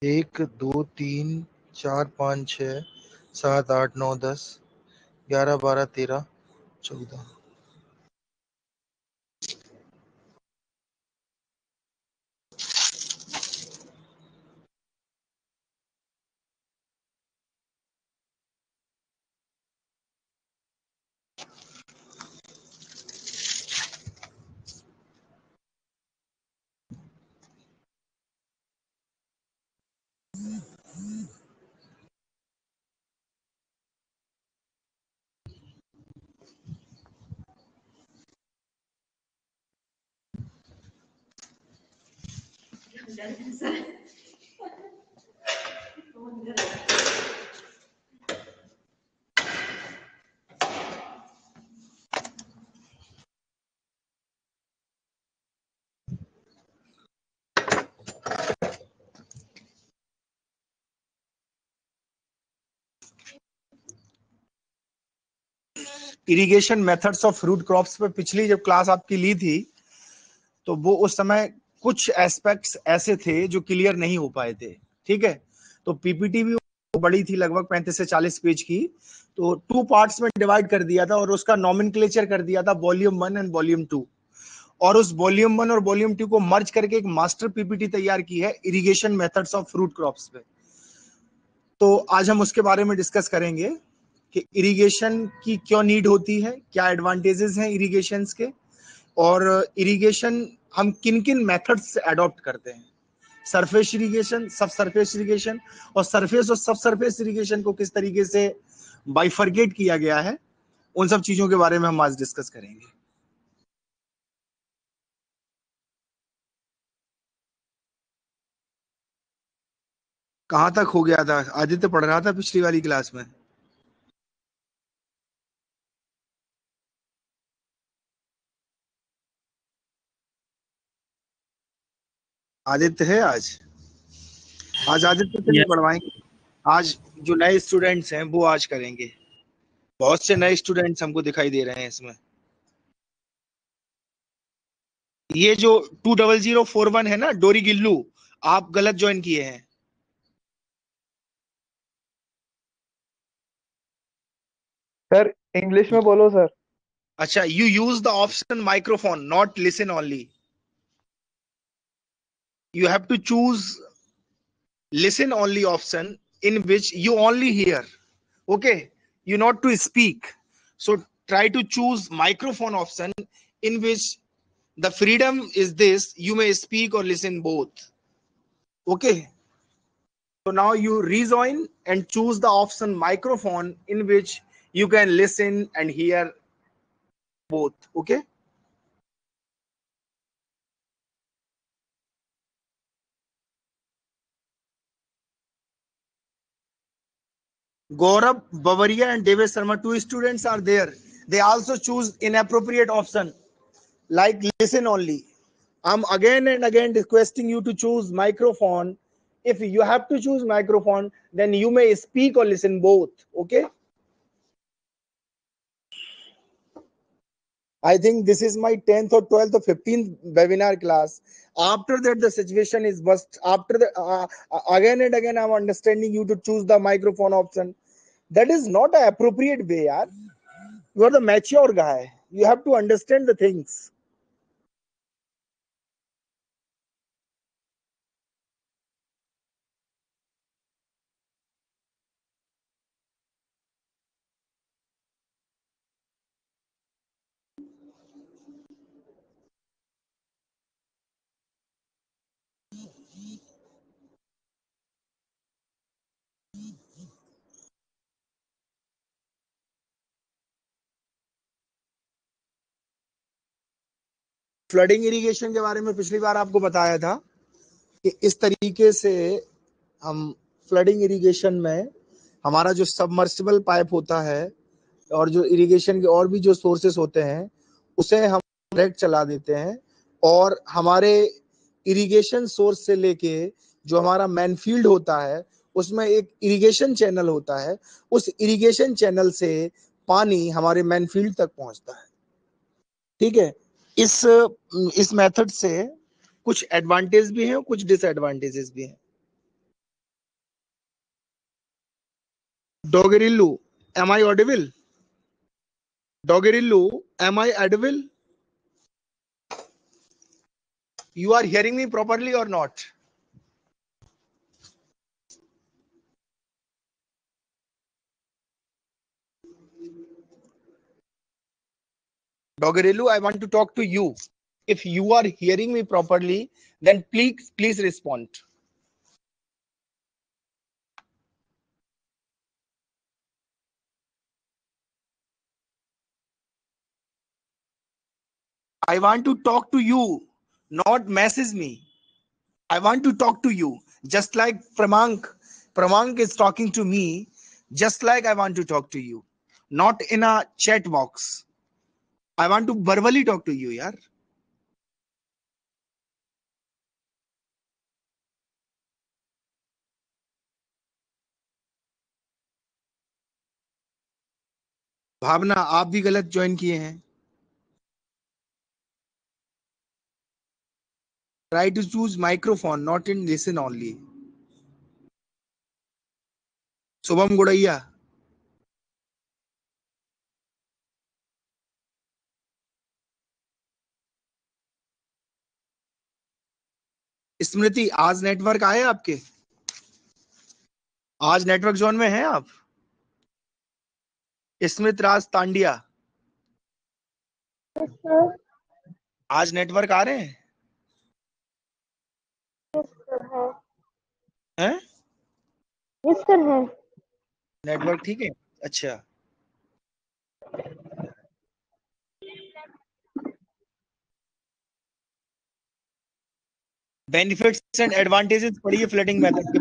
1 2 3 4 5 6 7 8 9 10 11 12 13 14। Irrigation methods of fruit crops पे पिछली जब क्लास आपकी ली थी तो वो उस समय कुछ एस्पेक्ट्स ऐसे थे जो क्लियर नहीं हो पाए थे। ठीक है, तो पीपीटी भी बड़ी थी, लगभग 35 से 40 पेज की, तो 2 पार्ट्स में डिवाइड कर दिया था और उसका नॉमेनक्लेचर कर दिया था वॉल्यूम 1 एंड वॉल्यूम 2, और उस वॉल्यूम 1 और वॉल्यूम 2 को मर्ज करके एक मास्टर पीपीटी तैयार की है irrigation methods of fruit crops पे। तो आज हम उसके बारे में डिस्कस करेंगे कि इरिगेशन की क्यों नीड होती है, क्या एडवांटेजेस हैं इरिगेशन के, और इरिगेशन हम किन किन मेथड्स से अडॉप्ट करते हैं, सरफेस इरिगेशन, सब सरफेस इरिगेशन, और सरफेस और सब सरफेस इरिगेशन को किस तरीके से बाइफरकेट किया गया है, उन सब चीजों के बारे में हम आज डिस्कस करेंगे। कहां तक हो गया था? आदित्य पढ़ रहा था पिछली वाली क्लास में। आदित्य है आज आदित्य से नहीं पढ़वाएंगे, आज जो नए स्टूडेंट्स हैं वो आज करेंगे। बहुत से नए स्टूडेंट्स हमको दिखाई दे रहे हैं इसमें। ये जो 20041 है ना, डोरी गिल्लू, आप गलत ज्वाइन किए हैं। सर इंग्लिश में बोलो सर। अच्छा, you use the option microphone, not listen only. You have to choose listen only option in which you only hear. Okay, you not to speak. So try to choose microphone option in which the freedom is this, you may speak or listen both. Okay, so now you rejoin and choose the option microphone in which you can listen and hear both. Okay, Gaurav Bavaria and Devesh Sharma, 2 students are there. They also choose inappropriate option like listen only. I'm again and again requesting you to choose microphone. If you have to choose microphone, then you may speak or listen both. Okay, I think this is my 10th or 12th or 15th webinar class. After that the situation is bust. After the again and again I'm understanding you to choose the microphone option. That is not an appropriate way, yaar. You are the mature guy, you have to understand the things. Flooding irrigation के बारे में पिछली बार आपको बताया था कि इस तरीके से हम फ्लडिंग इरिगेशन में हमारा जो सबमर्सिबल पाइप होता है और जो इरिगेशन के और भी जो सोर्सेस होते हैं उसे हम डायरेक्ट चला देते हैं, और हमारे इरिगेशन सोर्स से लेके जो हमारा मेन फील्ड होता है उसमें एक इरिगेशन चैनल होता है, उस इरिगेशन चैनल से पानी हमारे मेन फील्ड तक पहुंचता है। ठीक है, इस मेथड से कुछ एडवांटेज भी हैं और कुछ डिसएडवांटेजेस भी हैं। Doggerillo, am I audible? Doggerillo, am I audible? You are hearing me properly or not? Doggerillo, I want to talk to you. If you are hearing me properly, then please respond. I want to talk to you, not message me. I want to talk to you, just like Pramank. Pramank is talking to me, just like I want to talk to you, not in a chat box. I want to verbally talk to you, yaar. भावना, आप भी गलत join किए हैं. Try to choose microphone, not in listen only. Shubham गुड़ैया, स्मृति, आज network आए आपके? आज network zone में हैं आप? स्मित राज तांडिया, Yes, sir. आज नेटवर्क आ रहे हैं? Yes, sir, है. हैं? Yes, sir, है. नेटवर्क ठीक है? अच्छा. बेनिफिट्स एंड एडवांटेजेस पढ़िए फ्लडिंग मेथड के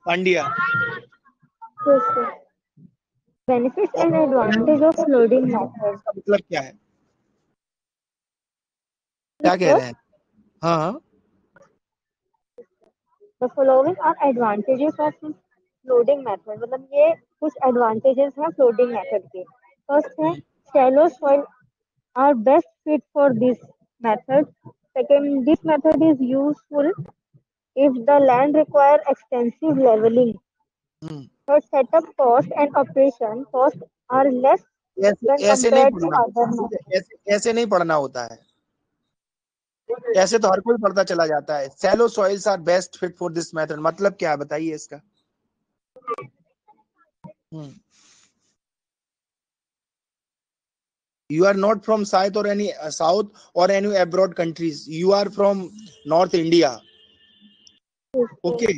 Pandya. Yes, sir. Benefits and advantage of flooding method. इसका मतलब क्या है? Yes, क्या कह sir. रहे हैं? हाँ हाँ. The following are advantages of flooding method. मतलब ये कुछ advantages हैं flooding method के. First है shallow soil are best fit for this method. Second, this method is useful if the land require extensive leveling. Third, setup cost and operation cost are less when ऐसे नहीं compared to पढ़ना, other methods. ऐसे नहीं पढ़ना होता है. ऐसे तो हर कोई पढ़ता चला जाता है. Shallow soils are best fit for this method मतलब क्या है बताइए इसका. You are not from south or any abroad countries. You are from North India. Okay.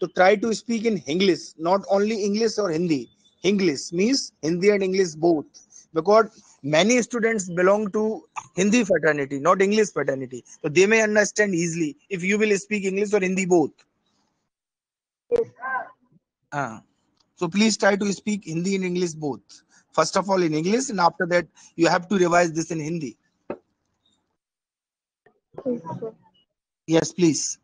So try to speak in English, not only English or Hindi. English means Hindi and English both, because many students belong to Hindi fraternity, not English fraternity. So they may understand easily if you will speak English or Hindi both. So please try to speak Hindi and English both. First of all in English, and after that you have to revise this in Hindi. Yes, please.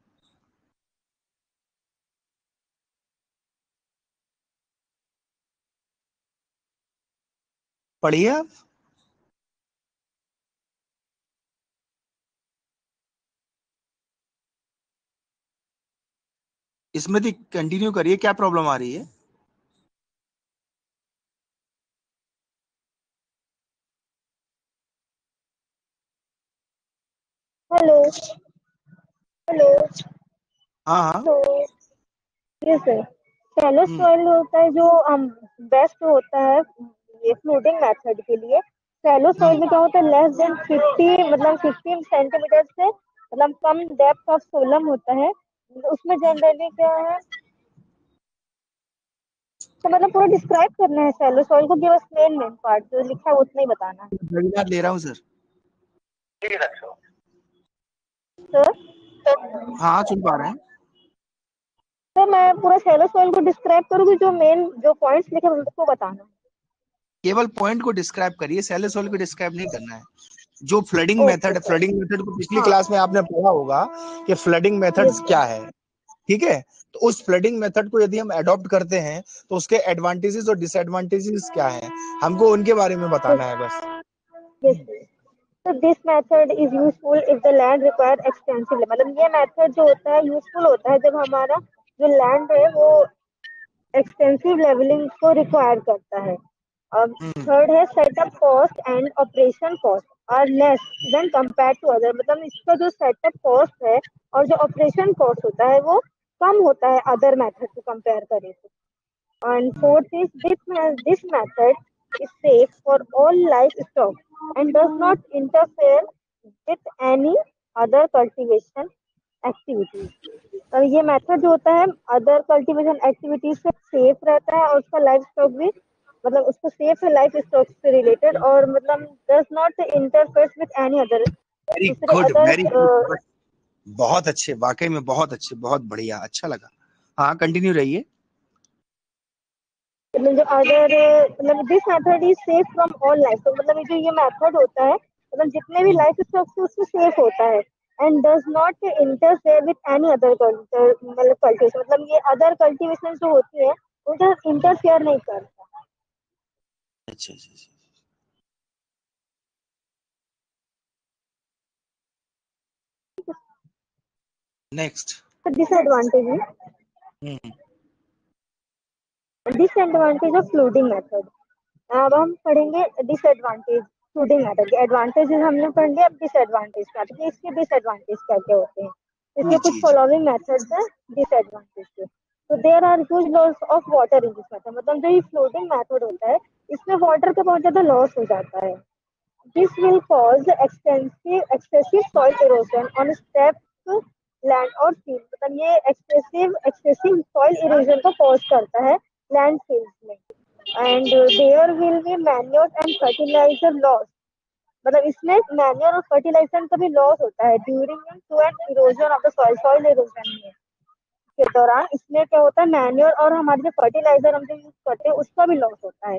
पढ़िए आप. स्मृति continue करिए, क्या problem आ रही है? Hello. Hello. हाँ हाँ. So, yes, sir. Shallow soil होता है जो बेस्ट होता है ये फ्लोटिंग मेथड के लिए. शैलो सॉइल में क्या होता है लेस देन 50 मतलब 15 सेंटीमीटर से मतलब कम डेप्थ ऑफ सोलम होता है. उसमें जनरली क्या है तो मतलब पूरा डिस्क्राइब करना है शैलो सॉइल को कि बस मेन पार्ट जो लिखा है उतना ही बताना है. वेबिनार ले रहा हूँ सर. सर हाँ सुन पा रहे हैं. तो मैं पूरा शैलो सॉइल को डिस्क्राइब करूंगी जो मेन जो पॉइंट्स लिखे हैं उसको बताना है. केवल पॉइंट को डिस्क्राइब करिए, सैलो सॉइल को डिस्क्राइब नहीं करना है. जो फ्लडिंग मेथड को पिछली क्लास में आपने पढ़ा होगा कि फ्लडिंग मेथड्स क्या है. ठीक है. तो उस फ्लडिंग मेथड को यदि हम अडॉप्ट करते हैं तो उसके एडवांटेजेस और डिसएडवांटेजेस क्या हैं, हमको उनके बारे में बताना है बस. Yes, sir. So this method is useful if the land require extensive मतलब ये मेथड जो होता है यूजफुल होता है जब हमारा जो लैंड है वो एक्सटेंसिव लेवलिंग को रिक्वायर करता है। अब थर्ड है setup cost and operation cost are less than compare to other, मतलब इसका जो सेटअप कॉस्ट है और जो ऑपरेशन कॉस्ट होता है वो कम होता है अदर मेथड से कंपेयर करें तो। And fourth is this method is safe for all livestock and does not interfere with any other cultivation activities. और ये मेथड जो होता है अदर कल्टीवेशन एक्टिविटीज से सेफ रहता है और उसका लाइफ स्टॉक भी, मतलब उसको सेफ है लाइफ स्टॉक से रिलेटेड, और मतलब does not interfere with any other very दूसरे गुड, अदर वेरी गुड, बहुत अच्छे, वाकई में बहुत अच्छे, बहुत बढ़िया, अच्छा लगा। हाँ, कंटिन्यू रहिए। मतलब अदर मतलब this method is safe from all life, तो मतलब जो ये मेथड होता है मतलब जितने भी लाइफ स्टॉक से उससे सेफ होता है and does not interfere with any other culture, मतलब कल्टिवेशन, मतलब ये अदर कल्टिवेशन जो होती है उनका इंटरफेयर नहीं करता। अच्छा अच्छा अच्छा। नेक्स्ट। डिसएडवांटेज है डिसएडवांटेज ऑफ फ्लोटिंग मेथड। अब हम पढ़ेंगे डिसएडवांटेज फ्लोटिंग मेथड के। एडवांटेजेस हमने पढ़ लिया, अब डिसएडवांटेज का कि इसके डिसएडवांटेज क्या क्या होते हैं। इसके जी कुछ जी जी। फॉलोइंग मेथड्स हैं डिसएडवांटेज के। तो there are huge loss of water in this method, मतलब जो ये फ्लोटिंग मेथड होता है इसमें वाटर का बहुत ज्यादा लॉस हो जाता है। This will cause excessive soil erosion on steppe land और field, मतलब ये excessive soil erosion को cause करता है land fields में। And there will be manure and fertilizer loss, मतलब इसमें मैन्योर और फर्टिलाइजर का भी लॉस होता है during to an erosion of the soil erosion में के दौरान। इसमें क्या होता है मैन्योर और हमारे जो फर्टिलाइजर हम जो यूज करते हैं उसका भी लॉस होता है।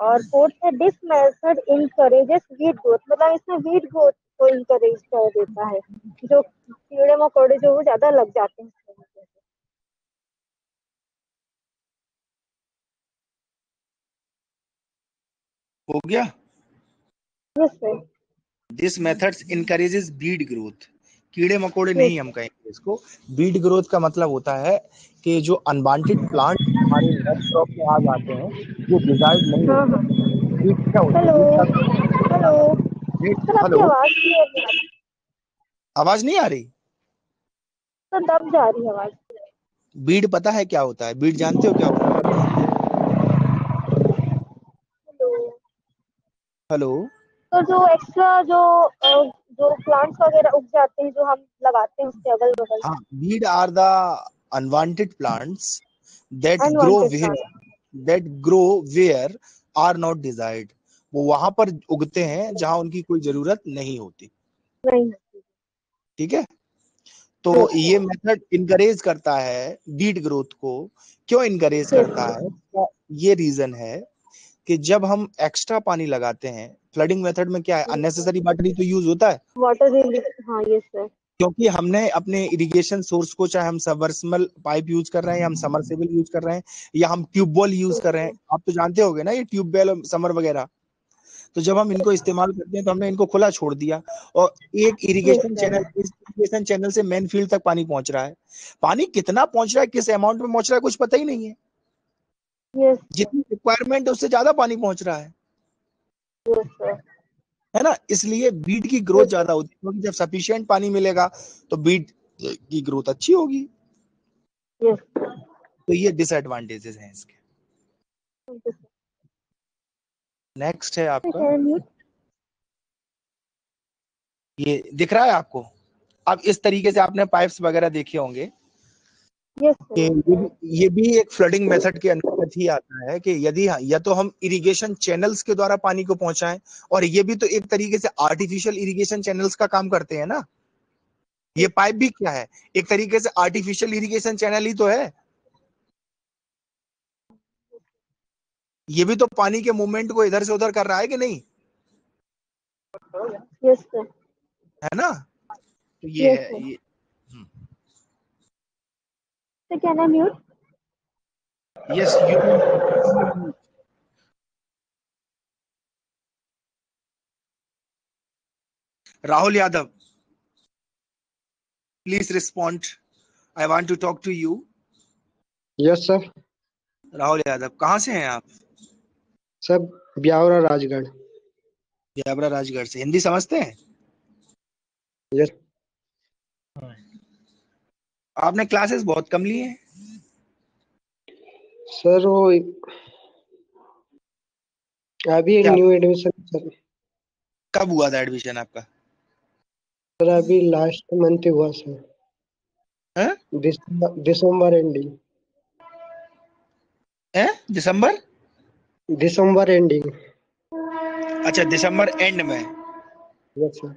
और फोर्थ है this method encourages wheat growth, मतलब इसमें वीट ग्रोथ को इनकरेज कर देता है, जो कीड़े मकोड़े जो वो ज्यादा लग जाते हैं इसकी वजह से। हो गया। Yes sir. This methods encourages Beed growth, कीड़े मकोड़े यस नहीं हम कहेंगे इसको, बीड ग्रोथ का मतलब होता है कि जो अनवांटेड प्लांट हमारे नेक्स्ट क्रॉप में आ जाते हैं वो डिजाइड नहीं हाँ होते। हाँ। बीड क्या होते हैं? हेलो बीड का हेलो सर, आपकी हेलो, आवाज क्लियर नहीं आ रही आवाज नहीं आ रही? सर, दब जा रही है आवाज। बीड पता है क्या होता है? बीड जानते हो क्या होता है? हेलो। हेलो। तो जो एक्स्ट्रा जो प्लांट्स वगैरह उग जाते हैं जो हम लगाते हैं उसके अगल बगल, हाँ, weed are the unwanted plants that grow unwanted where, plant. That grow where are not desired, वो वहां पर उगते हैं जहां उनकी कोई जरूरत नहीं होती। नहीं। ठीक है, तो यस ये मेथड इनकरेज करता है बीड ग्रोथ को। क्यों इनकरेज करता यस है? इसका ये रीजन है कि जब हम एक्स्ट्रा पानी लगाते हैं, फ्लडिंग मेथड में क्या है, अननेसेसरी वाटर ही तो यूज होता है, वाटर रिलीज, हाँ यस सर। क्योंकि हमने अपने इरिगेशन सोर्स को, चाहे हम सबमर्सिबल पाइप यूज कर रहे हैं या हम समरसेबल यूज कर रहे हैं या हम ट्यूबवेल यूज कर रहे हैं, आप तो जानते होंगे ना ये ट्यूबवेल समर वगैरह। तो जब हम इनको इस्तेमाल करते हैं तो हमने इनको खुला छोड़ दिया और एक यस इरिगेशन सर। चैनल, इस इरिगेशन चैनल से मेन फील्ड तक पानी पहुंच रहा है। पानी कितना पहुंच रहा है, किस अमाउंट में पहुंच रहा है, कुछ पता ही नहीं है। यस जितनी रिक्वायरमेंट है उससे ज्यादा पानी पहुंच रहा सर। है ना। इसलिए बीट की ग्रोथ ज्यादा होती है, क्योंकि जब सफिशिएंट पानी मिलेगा तो बीट की ग्रोथ अच्छी होगी। यस। तो ये डिसएडवांटेजेस हैं इसके। नेक्स्ट है आपका, ये दिख रहा है आपको? अब इस तरीके से आपने पाइप्स वगैरह देखे होंगे यस कि सर। ये भी एक फ्लडिंग मेथड के अंतर्गत ही आता है कि यदि या तो हम इरिगेशन चैनल्स के द्वारा पानी को पहुंचाएं, और ये भी तो एक तरीके से आर्टिफिशियल इरिगेशन चैनल्स का काम करते हैं ना। ये पाइप भी क्या है, एक तरीके से आर्टिफिशियल इरिगेशन चैनल ही तो है। ये भी तो पानी के मूवमेंट को इधर से उधर कर रहा है कि नहीं, यस सर। है ना। तो ये यस है सर। ये। तो क्या नाम mute? Yes you. Rahul Yadav, please respond, I want to talk to you. Yes, sir. Rahul Yadav, कहाँ से हैं आप? सब ब्यावरा राजगढ़। ब्यावरा राजगढ़ से। हिंदी समझते हैं? यस आपने क्लासेस बहुत कम लिए हैं। सर, वो अभी एक क्या न्यू एडमिशन सर। कब हुआ था एडमिशन आपका? सर अभी लास्ट मंथ हुआ सर, हैं? दिसंबर एंडिंग। हैं? दिसंबर? दिसंबर एंडिंग। अच्छा, दिसंबर एंड में। Yes sir.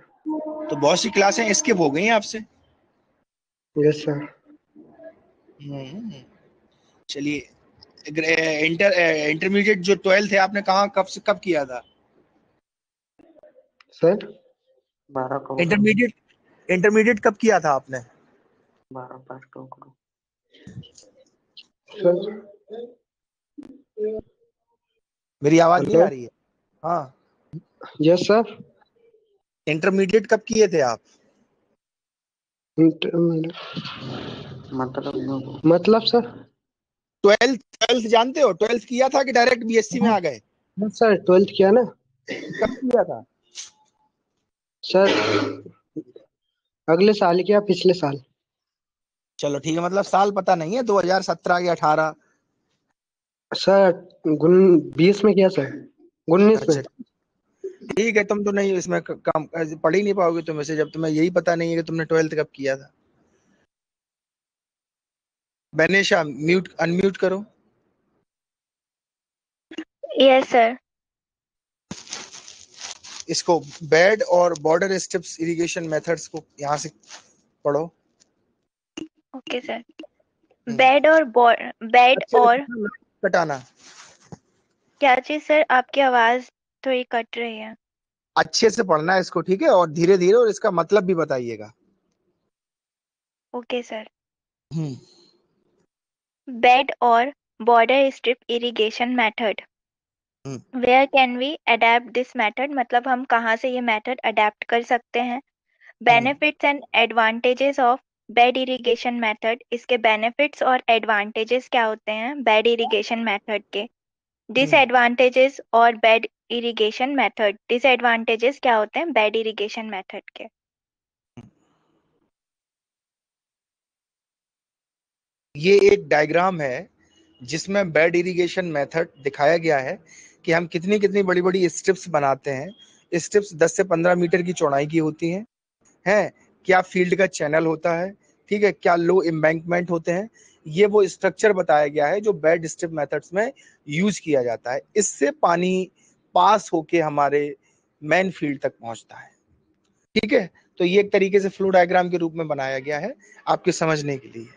तो बहुत सी क्लासें स्किप हो गई हैं आपसे। Yes sir. हम्म, चलिए। इंटरमीडिएट जो 12th है आपने कहाँ कब से कब किया था? सर 12 कब इंटरमीडिएट कब किया था आपने? 12 पास करो। सर मेरी आवाज नहीं हेलो। आ रही है? हाँ। Yes sir. इंटरमीडिएट कब किए थे आप? मतलब सर 12th जानते हो? 12th किया था कि डायरेक्ट बीएससी में आ गए? सर 12th किया ना कब किया था? सर, अगले साल किया, पिछले साल। चलो ठीक है, मतलब साल पता नहीं है, 2017 या 18? सर 20 में किया सर, 19 में। अच्छा ठीक है, तुम तो नहीं इसमें काम पढ़ ही नहीं पाओगे तुम इसे, जब तुम्हें यही पता नहीं है कि तुमने 12th कब किया था। बेनेशा, म्यूट अनम्यूट करो। Yes, sir. इसको बेड और बॉर्डर स्ट्रिप्स इरिगेशन मेथड्स को यहाँ से पढ़ो। Okay, sir. बेड अच्छे से और कटाना। क्या चीज सर? आपकी आवाज थोड़ी कट रही है। अच्छे से पढ़ना है इसको, ठीक है, और धीरे धीरे, और इसका मतलब भी बताइएगा। Okay sir. हम्म बेड और border strip irrigation method. Hmm where can we adopt this method, मतलब हम कहाँ से ये मेथड अडेप्ट कर सकते हैं। Benefits and advantages of bed irrigation method, इसके बेनिफिट्स और एडवांटेजेस क्या होते हैं बेड इरिगेशन मेथड के। डिसएडवांटेजेस और बेड इरिगेशन मेथड, डिसएडवांटेजेस क्या होते हैं बेड इरिगेशन मेथड के। ये एक डायग्राम है जिसमें बेड इरिगेशन मेथड दिखाया गया है कि हम कितनी कितनी बड़ी बड़ी स्ट्रिप्स बनाते हैं। स्ट्रिप्स 10 से 15 मीटर की चौड़ाई की होती हैं। क्या फील्ड का चैनल होता है, ठीक है, क्या लो एम्बैंकमेंट होते हैं। ये वो स्ट्रक्चर बताया गया है जो बेड स्ट्रिप मेथड्स में यूज किया जाता है। इससे पानी पास होके हमारे मेन फील्ड तक पहुंचता है, ठीक है। तो ये एक तरीके से फ्लो डायग्राम के रूप में बनाया गया है आपके समझने के लिए।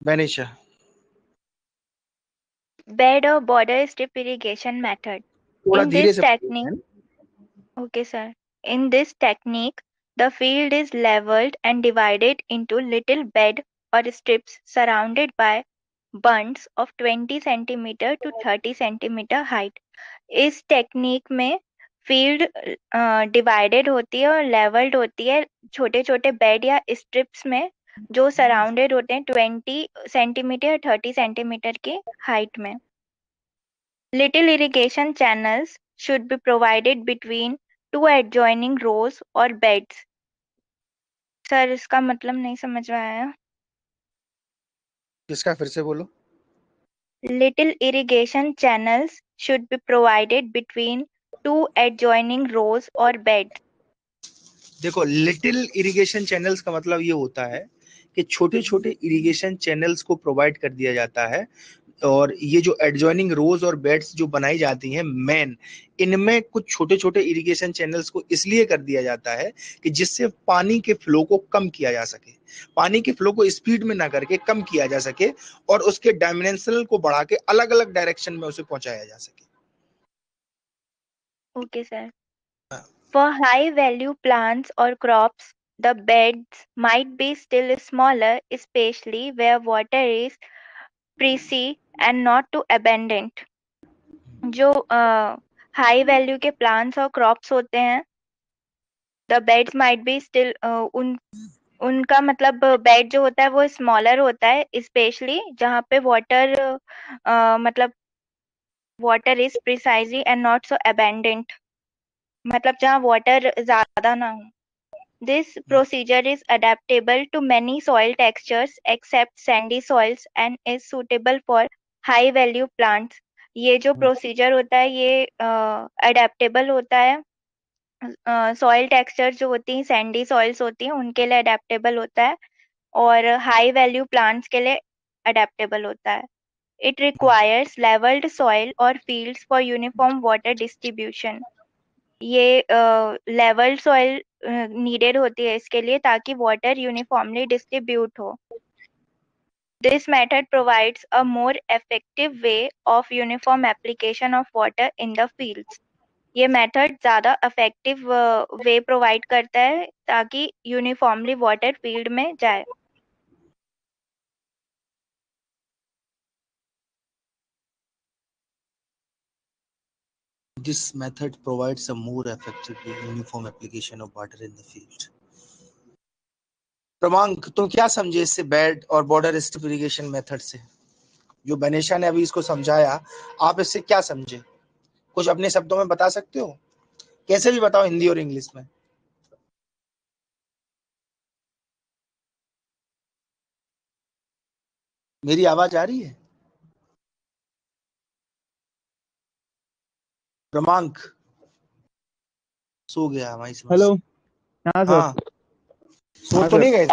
Benisha. Bed or border strip irrigation method. थोड़ा In धीरे this से technique, okay sir. In this technique, the field is leveled and divided into little bed or strips surrounded by bunds of 20 centimeter to 30 centimeter height. इस technique में field divided होती है और levelled होती है छोटे छोटे बेड या स्ट्रिप्स में, जो सराउंडेड होते हैं 20 सेंटीमीटर 30 सेंटीमीटर की हाइट में। Little irrigation channels should be provided between two adjoining rows or beds. Sir इसका मतलब नहीं समझ में आया। किसका, फिर से बोलो। Little irrigation channels should be provided between two adjoining rows or beds. देखो, लिटिल इरिगेशन चैनल्स का मतलब ये होता है कि छोटे छोटे इरिगेशन चैनल्स को प्रोवाइड कर दिया जाता है, और ये जो एडजॉइनिंग रोज और बेड्स जो बनाई जाती हैं मेन, इनमें कुछ छोटे छोटे इरिगेशन चैनल्स को इसलिए कर दिया जाता है कि जिससे पानी के फ्लो को कम किया जा सके, पानी के फ्लो को स्पीड में ना करके कम किया जा सके, और उसके डायमेंशनल को बढ़ा के अलग अलग डायरेक्शन में उसे पहुंचाया जा सके। Okay, sir. For high value plants or crops, the beds might be still smaller, especially where water is pricey and not too abundant. जो हाई वैल्यू के प्लांट्स और क्रॉप्स होते हैं, the beds might be still उन उनका मतलब bed जो होता है वो स्मॉलर होता है, स्पेशली जहाँ पे वाटर मतलब water is precisely and not so abundant, मतलब जहाँ वाटर ज्यादा ना हो. This procedure is adaptable to many soil textures except sandy soils and is suitable for high value plants. ये जो प्रोसीजर होता है ये अडेप्टेबल होता है. सॉइल टेक्सचर जो होती हैं सैंडी सॉइल्स होती हैं उनके लिए अडेप्टेबल होता है और हाई वैल्यू प्लांट्स के लिए अडेप्टेबल होता है. It requires leveled soil or fields for uniform water distribution. ये लेवल सॉइल नीडेड होती है इसके लिए ताकि वाटर यूनिफॉर्मली डिस्ट्रीब्यूट हो. This method provides a more effective way of uniform application of water in the fields. ये method ज्यादा effective way provide करता है ताकि यूनिफॉर्मली वाटर फील्ड में जाए. This method provides a more effective uniform application of water in the field. क्रमांक तुम क्या समझे इससे बेड और बॉर्डर स्ट्रिप इरिगेशन मेथड से? जो बनेशा ने अभी इसको समझाया, आप इससे क्या समझे? कुछ अपने शब्दों में बता सकते हो? कैसे भी बताओ, हिंदी और इंग्लिश में. मेरी आवाज आ रही है? क्रमांक सो गया हमारी समझ. हेलो. हाँ सर. हाँ, सो हाँ तो सर. नहीं गए?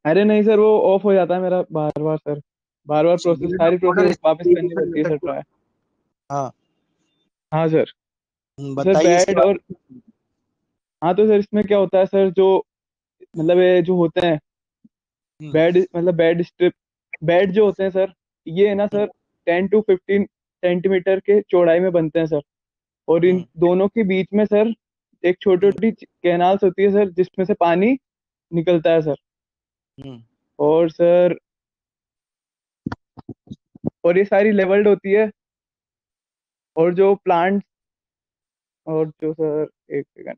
अरे नहीं सर, वो ऑफ हो जाता है मेरा बार बार सर. बार बार प्रोसेस, सारी प्रोसेस वापस करनी पड़ती है सर. ट्राई. हाँ हाँ सर. सर बताइए इसके बेड बारे और हाँ, तो सर इसमें क्या होता है सर, जो मतलब ये जो होते हैं में. बेड, मतलब बेड स्ट्रिप, बेड जो होते हैं सर, ये है ना सर 10 to 15 सेंटीमीटर के चौड़ाई में बनते हैं सर. और इन दोनों के बीच में सर एक छोटी छोटी कैनाल्स होती है सर, जिसमें से पानी निकलता है सर. और सर और ये सारी लेवल्ड होती है. और जो प्लांट और जो सर, एक सेकंड.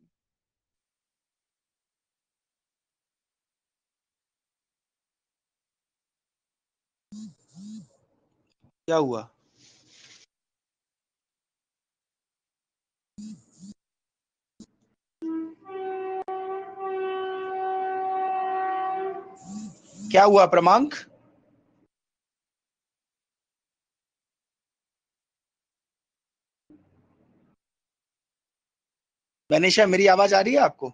क्या हुआ? क्या हुआ क्रमांक? बनेशा, मेरी आवाज आ रही है आपको?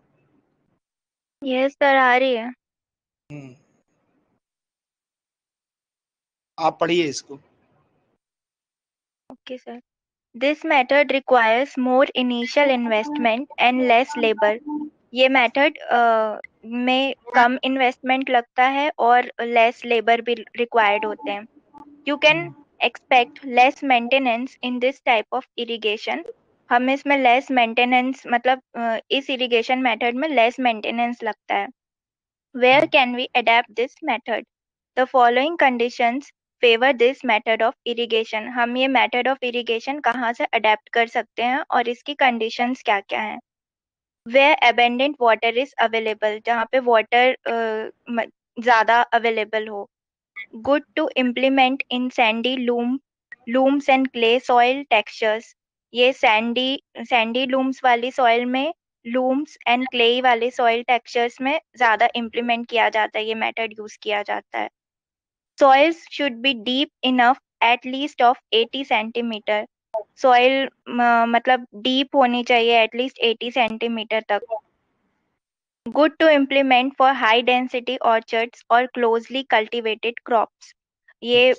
यस सर, आ रही है. आप पढ़िए इसको. Okay, sir. This method requires more initial investment and less labor. ये मेथड में कम इन्वेस्टमेंट लगता है और लेस लेबर भी रिक्वायर्ड होते हैं. You can expect less maintenance in this type of irrigation. हम इसमें लेस मेंटेनेंस मतलब इस इरिगेशन मेथड में लेस मेंटेनेंस लगता है. Where can we adapt this method? The following conditions favor this method of irrigation. हम ये method of irrigation कहाँ से adapt कर सकते हैं और इसकी conditions क्या क्या हैं? Where abundant water is available, जहाँ पे water ज़्यादा available हो. Good to implement in sandy looms and clay soil textures. ये sandy looms वाली soil में लूम्स एंड क्लेई वाले सॉइल टेक्सचर्स में ज्यादा इम्प्लीमेंट किया जाता है, ये मेथड यूज किया जाता है. Soils should be deep enough at least of 80 centimetre. Soil मतलब डीप होनी चाहिए एटलीस्ट 80 सेंटीमीटर तक. Good to implement for high density orchards और क्लोजली कल्टिवेटेड क्रॉप्स. ये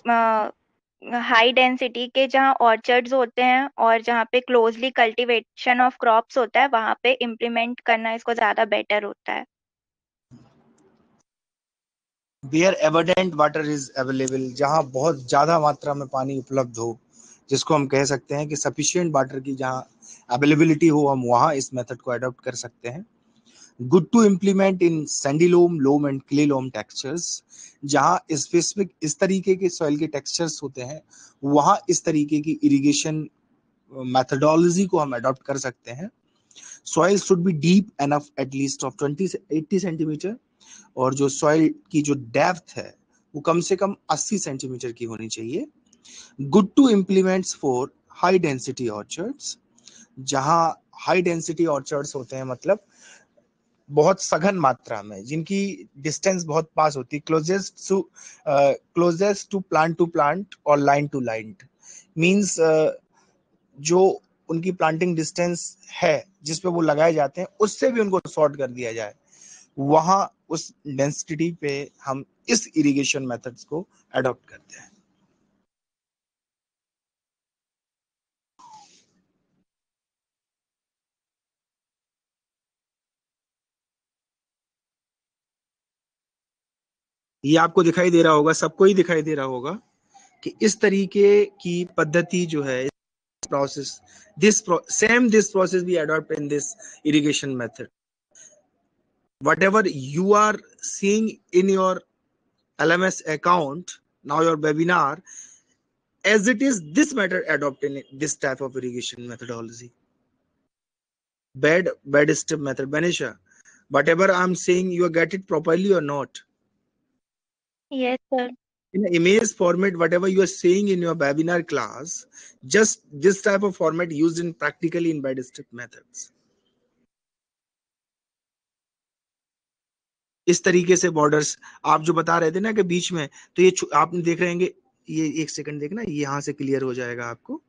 हाई डेंसिटी के जहाँ ऑर्चर्ड्स होते हैं और जहाँ पे क्लोजली कल्टीवेशन ऑफ क्रॉप्स होता है वहां पे इम्प्लीमेंट करना इसको ज्यादा बेटर होता है. Where abundant water is available, जहाँ बहुत ज्यादा मात्रा में पानी उपलब्ध हो, जिसको हम कह सकते हैं कि सफिशिएंट वाटर की जहाँ अवेलेबिलिटी हो, हम वहाँ इस मेथड को अडॉप्ट कर सकते हैं. Good to implement in sandy loam and clay loam textures, जहाँ स्पेसिफिक इस तरीके के सॉइल के टेक्सचर्स होते हैं वहाँ इस तरीके की इरिगेशन मैथडोलॉजी को हम अडॉप्ट कर सकते हैं. Soil should be deep enough at least of 20 to 80 centimeter. और जो सॉइल की जो डेप्थ है वो कम से कम 80 सेंटीमीटर की होनी चाहिए। Good to implements for high density orchards, जहां हाई डेंसिटी ऑर्चर्ड्स होते हैं मतलब बहुत सघन मात्रा में, जिनकी डिस्टेंस बहुत पास होती है, क्लोजेस्ट टू प्लांट और लाइन टू लाइन, मींस जो उनकी प्लांटिंग डिस्टेंस है जिस पे वो लगाए जाते हैं उससे भी उनको सॉर्ट कर दिया जाए, वहां उस डेंसिटी पे हम इस इरिगेशन मेथड्स को अडॉप्ट करते हैं। ये आपको दिखाई दे रहा होगा, सबको ही दिखाई दे रहा होगा कि इस तरीके की पद्धति जो है, process, this process we adopt in this irrigation method. Whatever you are seeing in your LMS account, now your webinar, as it is, this method adopted in this type of irrigation methodology. Bed step method. Banisha, whatever I'm saying, you get it properly or not? Yes, sir. In an image format, whatever you are saying in your webinar class, just this type of format used in practically in bed step methods. इस तरीके से borders आप जो बता रहे थे ना कि बीच में, तो ये आप देख रहे हैं, ये एक सेकंड देखना, यहाँ से क्लियर हो जाएगा आपको।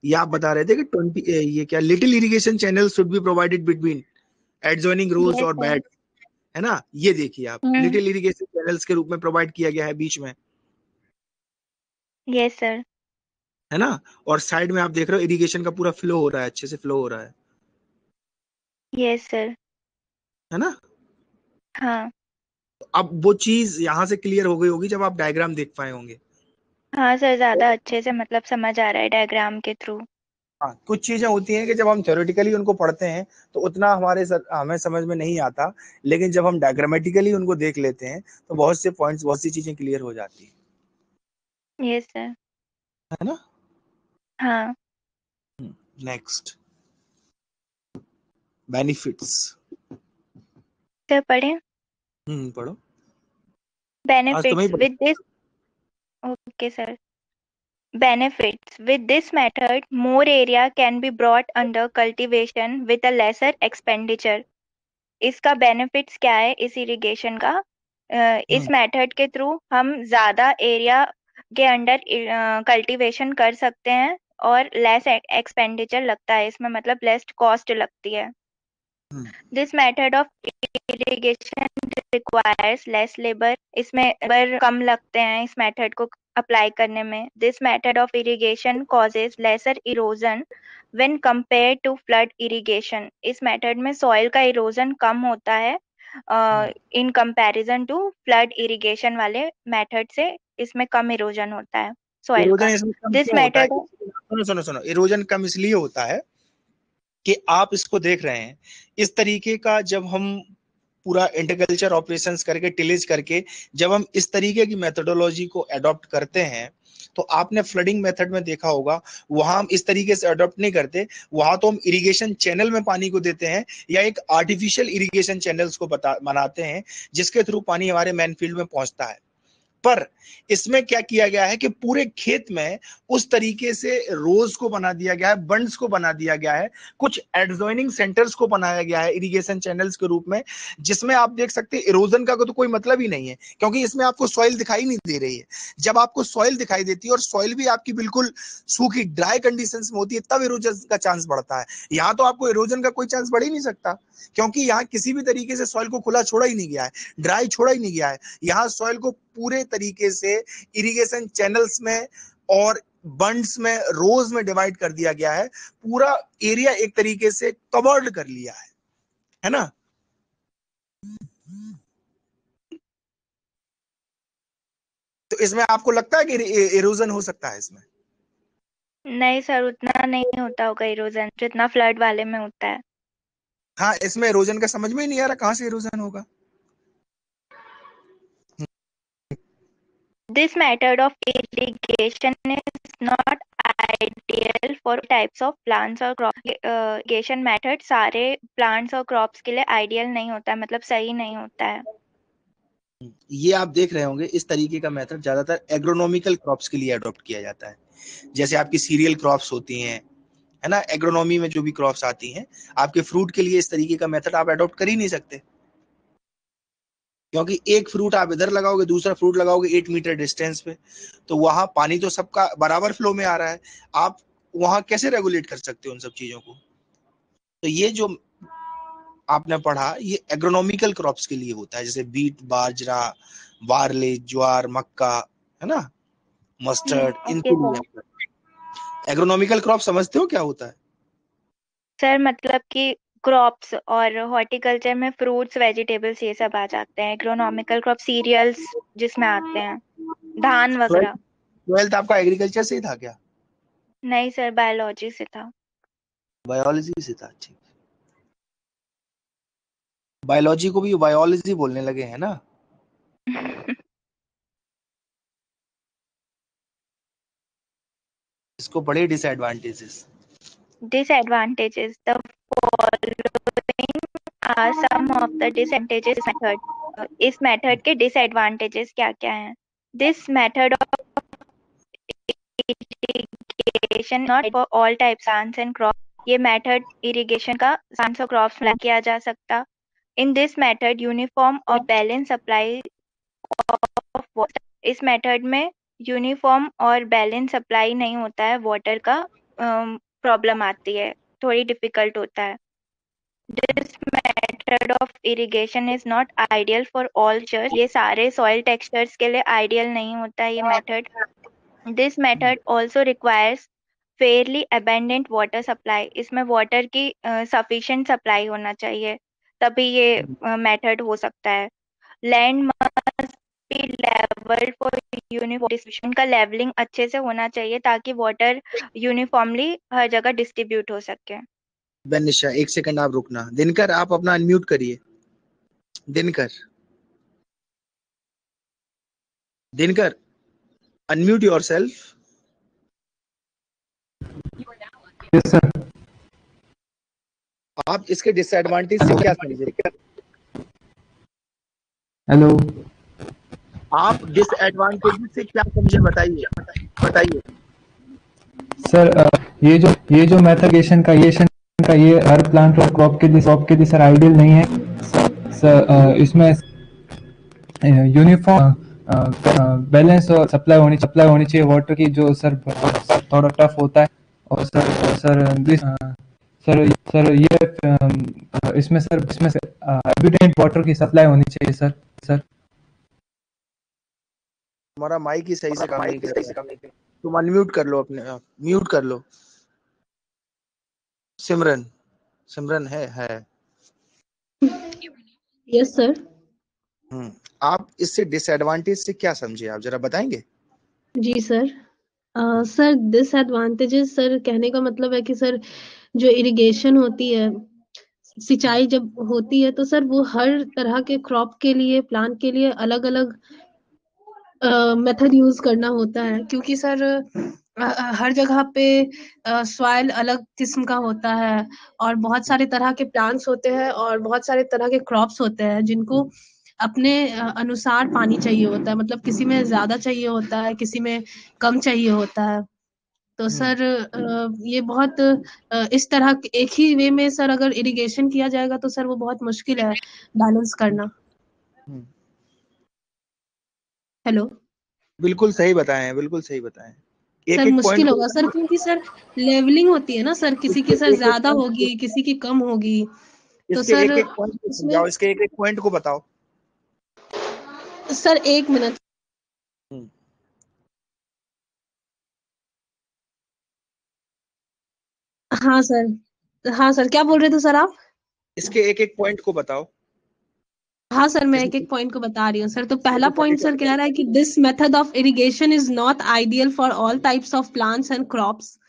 ये आप बता रहे थे कि 20 ये क्या little irrigation channel should be provided between adjoining rows और बेड, है ना। ये देखिए आप, लिटिल इरिगेशन चैनल्स के रूप में प्रोवाइड किया गया है बीच में। Yes sir. है ना। और साइड में आप देख रहे हो इरिगेशन का पूरा फ्लो हो रहा है, अच्छे से फ्लो हो रहा है। Yes sir. है ना। हाँ। अब वो चीज यहाँ से क्लियर हो गई होगी जब आप डायग्राम देख पाए होंगे। हाँ सर, ज्यादा अच्छे से मतलब समझ आ रहा है डायग्राम के थ्रू। हाँ, कुछ चीजें होती हैं कि जब हम थ्योरेटिकली उनको पढ़ते हैं तो उतना हमें समझ में नहीं आता, लेकिन जब हम डायग्रामेटिकली उनको देख लेते हैं तो बहुत से पॉइंट्स, बहुत सी चीजें क्लियर हो जाती है। Yes sir. है ना। हाँ। Next, benefits. सर पढ़े। पढ़ो। Benefits with this, okay sir. Benefits. With this method, more area can be brought under cultivation with a lesser expenditure. इसका benefits क्या है इस irrigation का? इस method के through हम ज्यादा area के अंडर cultivation कर सकते हैं और less expenditure लगता है इसमें, मतलब less cost लगती है। This method of irrigation requires less labor. इसमें labor कम लगते हैं इस method को अप्लाई करने में। This method of irrigation causes lesser erosion when compared to flood irrigation. इस method में soil का erosion कम होता है in comparison to flood irrigation वाले method से। इसमें कम erosion होता है soil का। This method, सुनो, erosion कम इसलिए होता है कि आप इसको देख रहे हैं इस तरीके का, जब हम पूरा इंटरकल्चर ऑपरेशंस करके, टिलेज करके, जब हम इस तरीके की मेथोडोलॉजी को अडॉप्ट करते हैं, तो आपने फ्लडिंग मेथड में देखा होगा, वहां हम इस तरीके से अडॉप्ट नहीं करते। वहां तो हम इरिगेशन चैनल में पानी को देते हैं या एक आर्टिफिशियल इरिगेशन चैनल्स को बनाते हैं जिसके थ्रू पानी हमारे मेन फील्ड में पहुंचता है। पर इसमें क्या किया गया है कि पूरे खेत में उस तरीके से रोज को बना दिया गया है, बंड्स को बना दिया गया है, कुछ एडजॉइनिंग सेंटर्स को बनाया गया है इरिगेशन चैनल्स के रूप में, जिसमें आप देख सकते हैं इरोजन का तो कोई मतलब ही नहीं है, क्योंकि इसमें आपको सॉइल दिखाई नहीं दे रही है। जब आपको सॉइल दिखाई देती है और सॉइल भी आपकी बिल्कुल सूखी ड्राई कंडीशंस में होती है, तब इरोजन का चांस बढ़ता है। यहाँ तो आपको इरोजन का कोई चांस बढ़ ही नहीं सकता, क्योंकि यहाँ किसी भी तरीके से सॉइल को खुला छोड़ा ही नहीं गया है, ड्राई छोड़ा ही नहीं गया है। यहाँ सॉइल को पूरे तरीके से इरिगेशन चैनल्स में और बंड्स में, रोज में डिवाइड कर दिया गया है। पूरा एरिया एक तरीके से कवर्ड कर लिया है ना। तो इसमें आपको लगता है कि इरोजन हो सकता है इसमें? नहीं सर, उतना नहीं होता होगा इरोजन जितना फ्लड वाले में होता है। हाँ, इसमें इरोजन का समझ में ही नहीं आ रहा, कहां से इरोजन होगा। This method of irrigation is not ideal for types of plants or crops. irrigation method सारे plants और crops के लिए ideal नहीं होता है, मतलब सही नहीं होता है। ये आप देख रहे होंगे, इस तरीके का मेथड ज्यादातर एग्रोनॉमिकल क्रॉप्स के लिए अडॉप्ट किया जाता है। जैसे आपकी सीरियल क्रॉप्स होती हैं, है ना, एग्रोनॉमी में जो भी क्रॉप्स आती हैं, आपके फ्रूट के लिए इस तरीके का मेथड आप अडॉप्ट कर ही नहीं सकते, क्योंकि एक फ्रूट आप इधर लगाओगे, दूसरा फ्रूट लगाओगे 8 मीटर डिस्टेंस पे, तो वहां पानी तो सबका बराबर फ्लो में आ रहा है, आप वहां कैसे रेगुलेट कर सकते हो उन सब चीजों को। तो ये जो आपने पढ़ा, ये एग्रोनॉमिकल क्रॉप्स के लिए होता है, जैसे बीट, बाजरा, बार्ले, ज्वार, मक्का, है ना, मस्टर्ड, ओके इनके सर। लिए। एग्रोनॉमिकल क्रॉप समझते हो क्या होता है? सर मतलब कि क्रॉप्स और हॉर्टिकल्चर में फ्रूट्स, वेजिटेबल्स ये सब आ जाते हैं। एग्रोनॉमिकल क्रॉप सीरियल्स जिसमें आते हैं, धान वगैरह। 12th आपका एग्रीकल्चर से ही था क्या? नहीं सर, बायोलॉजी से था। बायोलॉजी से था, ठीक। बायोलॉजी को भी बायोलॉजी बोलने लगे हैं ना। इसको बड़े disadvantages. Disadvantages. The following are some of the disadvantages method. इस मेथड के डिसएडवांटेजेस क्या क्या हैं? This method of irrigation not for all types plants and crop. ये मेथड इरिगेशन का plants और क्रॉप्स में किया जा सकता। इन दिस मेथड यूनिफॉर्म और बैलेंस सप्लाई ऑफ वाटर। इस मेथड में यूनिफॉर्म और बैलेंस सप्लाई नहीं होता है वाटर का, प्रॉब्लम आती है, थोड़ी डिफिकल्ट होता है। This method of irrigation is not ideal for all textures. ये सारे सॉइल टेक्सचर्स के लिए आइडियल नहीं होता है ये method. This method also requires fairly abundant water supply. इसमें वाटर की सफिशिएंट सप्लाई होना चाहिए, तभी ये मेथड हो सकता है। Land must be levelled for uniform distribution. का लेवलिंग अच्छे से होना चाहिए ताकि वाटर यूनिफॉर्मली हर जगह डिस्ट्रीब्यूट हो सके। बेनिशा, एक सेकंड आप रुकना। दिनकर, आप अपना अनम्यूट करिए। Dinkar, Dinkar, unmute yourself. Yes sir. आप इसके डिसएडवांटेज से क्या समझे? हेलो। आप डिसएडवांटेज से क्या समझे, बताइए बताइए। सर ये जो मेथड का ये हर प्लांट और क्रॉप के लिए सर आइडियल नहीं है सर। इसमें यूनिफॉर्म बैलेंस और सप्लाई होनी चाहिए वाटर की, जो सर थोड़ा टफ होता है। और सर ये इसमें एबिडेंट वाटर की सप्लाई होनी चाहिए सर। हमारा माइक ही सही से काम नहीं कर रहा है, तुम अनम्यूट कर लो, अपने आप म्यूट कर लो। सिमरन, सिमरन है। Yes sir. आप इससे डिसएडवांटेज से क्या समझे, आप जरा बताएंगे? जी सर। सर डिसएडवांटेजेस, सर कहने का मतलब है कि सर जो इरिगेशन होती है, सिंचाई जब होती है, तो सर वो हर तरह के क्रॉप के लिए, प्लांट के लिए अलग अलग मेथड यूज करना होता है, क्योंकि सर हर जगह पे सॉइल अलग किस्म का होता है, और बहुत सारे तरह के प्लांट्स होते हैं, और बहुत सारे तरह के क्रॉप्स होते हैं जिनको अपने अनुसार पानी चाहिए होता है। मतलब किसी में ज्यादा चाहिए होता है, किसी में कम चाहिए होता है। तो सर ये बहुत इस तरह एक ही वे में सर अगर इरिगेशन किया जाएगा तो सर वो बहुत मुश्किल है बैलेंस करना। हेलो। बिल्कुल सही बताएं, बिल्कुल सही बताएं। सर एक पॉइंट मुश्किल होगा सर, क्योंकि सर लेवलिंग होती है ना सर, किसी की सर ज्यादा होगी, किसी की कम होगी, तो इसके सर एक पॉइंट को उसमें समझाओ, इसके एक पॉइंट को बताओ। Sir 1 minute. हाँ सर, हाँ सर, क्या बोल रहे थे सर आप? इसके एक पॉइंट को बताओ। हाँ सर, मैं एक एक पॉइंट को बता रही हूँ सर। तो पहला पॉइंट सर कह रहा है कि this method of irrigation is not ideal for all types of plants and crops.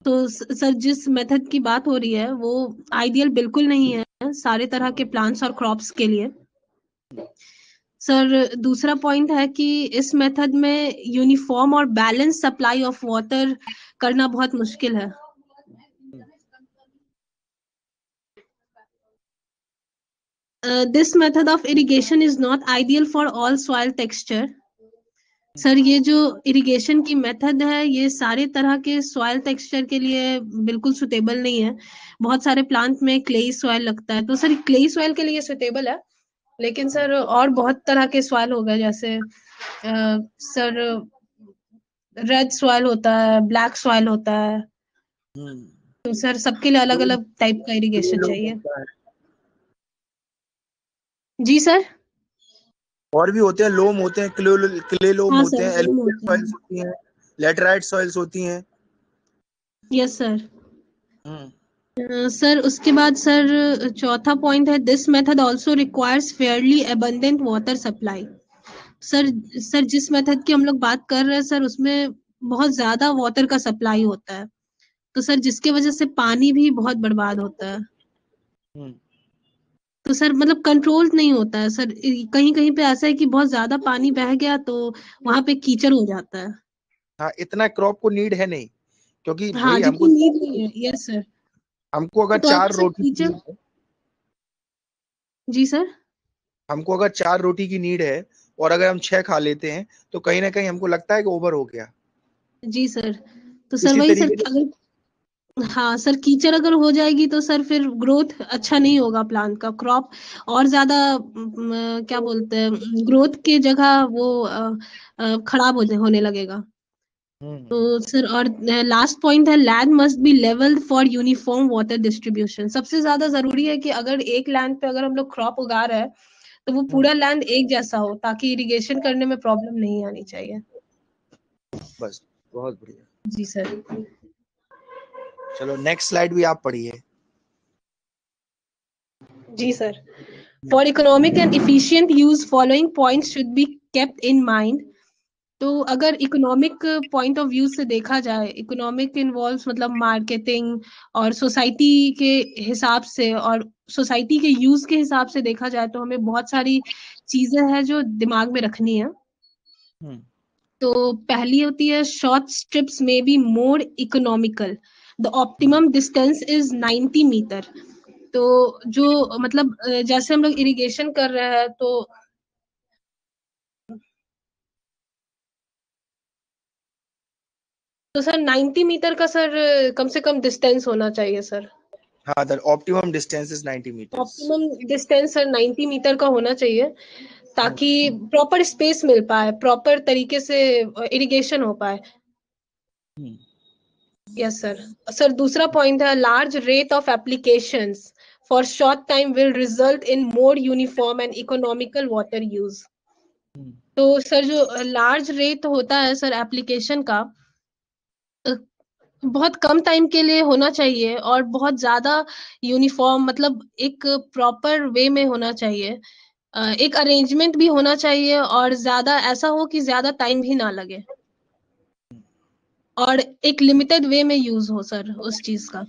तो सर जिस मेथड की बात हो रही है वो आइडियल बिल्कुल नहीं है सारे तरह के प्लांट्स और क्रॉप्स के लिए। सर दूसरा पॉइंट है कि इस मेथड में यूनिफॉर्म और बैलेंस सप्लाई ऑफ वाटर करना बहुत मुश्किल है। This method of irrigation is not ideal for all soil texture. Sir ये जो इरिगेशन की मेथड है ये सारे तरह के सॉइल टेक्सचर के लिए बिल्कुल सुटेबल नहीं है। बहुत सारे प्लांट में क्लेई सॉइल लगता है, तो सर क्लेई सॉइल के लिए सुटेबल है, लेकिन सर और बहुत तरह के सॉइल हो गए, जैसे सर रेड सॉइल होता है, ब्लैक सॉइल होता है, तो सर सबके लिए अलग अलग टाइप का इरिगेशन चाहिए। जी सर। और भी होते हैं, लोम होते हैं, क्ले लोम हाँ होते सर, हैं, लोम एलुवियल होते सॉइल्स हैं। होती हैं, लैटेराइट सॉइल्स होती हैं। Yes sir. सर उसके बाद सर चौथा पॉइंट है, this method also requires Fairlie abundant water supply. Sir जिस मेथड की हम लोग बात कर रहे हैं सर, उसमें बहुत ज्यादा वाटर का सप्लाई होता है, तो सर जिसके वजह से पानी भी बहुत बर्बाद होता है। तो सर मतलब कंट्रोल नहीं होता है सर, कहीं कहीं पे ऐसा है कि बहुत ज्यादा पानी बह गया तो वहां पे कीचड़ हो जाता है। हाँ, इतना क्रॉप को नीड है नहीं, क्योंकि हाँ, भाई जितनी नीड नहीं है। Yes sir. हमको अगर तो अगर 4 सर रोटी की कीचड़। नीड है, जी सर। हमको अगर 4 रोटी की नीड है और अगर हम 6 खा लेते हैं तो कहीं ना कहीं हमको लगता है कि ओवर हो गया। जी सर। तो सर इसी वही सर, तरीके से अगर हाँ सर कीचड़ अगर हो जाएगी तो सर फिर ग्रोथ अच्छा नहीं होगा प्लांट का, क्रॉप और ज्यादा क्या बोलते हैं, ग्रोथ की जगह वो खराब होने लगेगा। तो सर और लास्ट पॉइंट है, land must be levelled for uniform water distribution. सबसे ज्यादा जरूरी है कि अगर एक लैंड पे अगर हम लोग क्रॉप उगा रहे हैं तो वो पूरा लैंड एक जैसा हो, ताकि इरिगेशन करने में प्रॉब्लम नहीं आनी चाहिए। बस, बहुत बढ़िया। जी सर। चलो नेक्स्ट स्लाइड भी आप पढ़िए। जी sir. For economic and efficient use, following points should be kept in mind. तो अगर इकोनॉमिक पॉइंट ऑफ व्यू से देखा जाए, इकोनॉमिक इन्वॉल्व्स मतलब मार्केटिंग और सोसाइटी के हिसाब से और सोसाइटी के यूज के हिसाब से देखा जाए तो हमें बहुत सारी चीजें हैं जो दिमाग में रखनी है। तो पहली होती है, शॉर्ट स्ट्रिप्स में be more economical, the optimum distance is 90 metre. तो जो मतलब जैसे हम लोग इरिगेशन कर रहे हैं तो सर 90 मीटर का सर कम से कम डिस्टेंस होना चाहिए सर। हाँ, the optimum distance is 90 metres. Optimum distance sir 90 metre का होना चाहिए, ताकि प्रॉपर स्पेस मिल पाए, प्रॉपर तरीके से इरिगेशन हो पाए। Yes sir. सर दूसरा पॉइंट है, large rate of applications for short time will result in more uniform and economical water use. तो सर जो लार्ज रेट होता है सर एप्लीकेशन का, बहुत कम टाइम के लिए होना चाहिए और बहुत ज्यादा यूनिफॉर्म, मतलब एक प्रॉपर वे में होना चाहिए। एक अरेंजमेंट भी होना चाहिए और ज्यादा ऐसा हो कि ज्यादा टाइम भी ना लगे, और एक लिमिटेड वे में यूज हो सर उस चीज का।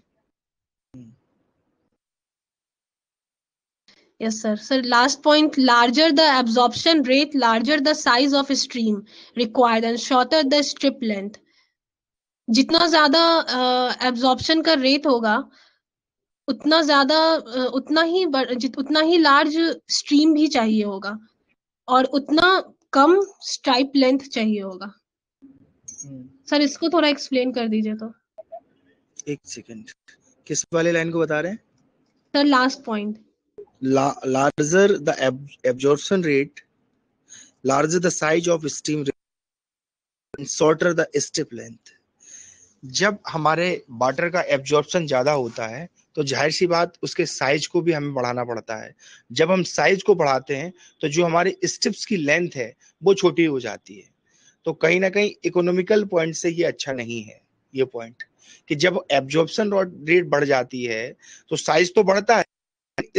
Yes sir. Sir last point, larger the absorption rate, larger the size of stream required and shorter the strip length. जितना ज्यादा एब्जॉर्प्शन का रेट होगा उतना ज्यादा उतना ही लार्ज स्ट्रीम भी चाहिए होगा और उतना कम स्ट्राइप लेंथ चाहिए होगा। सर इसको थोड़ा एक्सप्लेन कर दीजिए तो। एक सेकंड, किस वाले लाइन को बता रहे हैं? Sir last point. Larger the absorption rate, larger the size of stream, shorter the strip length. जब हमारे वाटर का एब्जॉर्प्शन ज्यादा होता है तो जाहिर सी बात उसके साइज को भी हमें बढ़ाना पड़ता है। जब हम साइज को बढ़ाते हैं तो जो हमारे स्ट्रिप्स की लेंथ है वो छोटी हो जाती है। तो कहीं ना कहीं इकोनॉमिकल पॉइंट से ये अच्छा नहीं है, ये पॉइंट कि जब एब्जॉर्प्शन रेट बढ़ जाती है तो साइज तो बढ़ता है,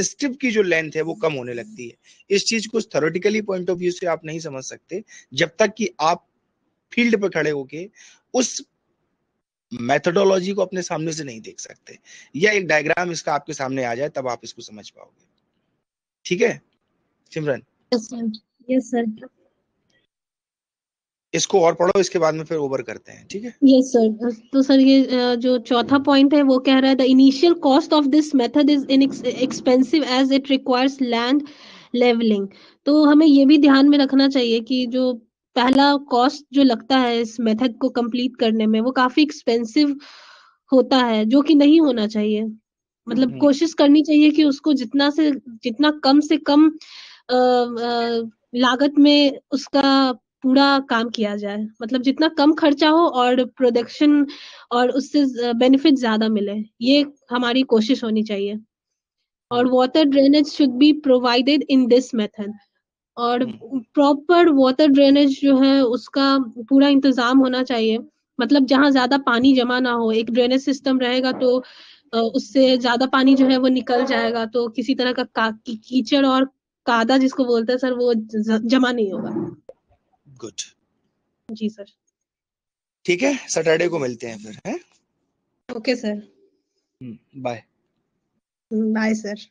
स्ट्रिप की जो लेंथ है वो कम होने लगती है। इस चीज को थ्योरेटिकली पॉइंट ऑफ व्यू से आप नहीं समझ सकते जब तक कि आप फील्ड पर खड़े होके उस मेथोडोलॉजी को अपने सामने से नहीं देख सकते, या एक डायग्राम इसका आपके सामने आ जाए तब आप इसको समझ पाओगे। ठीक है Simran? Yes sir. Yes sir. इसको और पढ़ो, इसके बाद में फिर ओवर करते हैं, ठीक है। Yes sir. तो सर ये जो चौथा पॉइंट है वो कह रहा है the initial cost of this method is expensive as it requires land levelling. तो हमें ये भी ध्यान में रखना चाहिए कि जो पहला कॉस्ट जो लगता है इस मेथड को कंप्लीट करने में वो काफी एक्सपेंसिव होता है, जो कि नहीं होना चाहिए। मतलब कोशिश करनी चाहिए कि उसको जितना कम से कम लागत में उसका पूरा काम किया जाए, मतलब जितना कम खर्चा हो और प्रोडक्शन और उससे बेनिफिट ज्यादा मिले, ये हमारी कोशिश होनी चाहिए। और water drainage should be provided in this method. और प्रॉपर वाटर ड्रेनेज जो है उसका पूरा इंतजाम होना चाहिए। मतलब जहाँ ज्यादा पानी जमा ना हो, एक ड्रेनेज सिस्टम रहेगा तो उससे ज्यादा पानी जो है वो निकल जाएगा, तो किसी तरह का कीचड़ और कादा जिसको बोलते हैं सर वो जमा नहीं होगा। गुड, जी सर। ठीक है, सैटरडे को मिलते हैं फिर, हैं? Okay sir. Bye. Bye sir.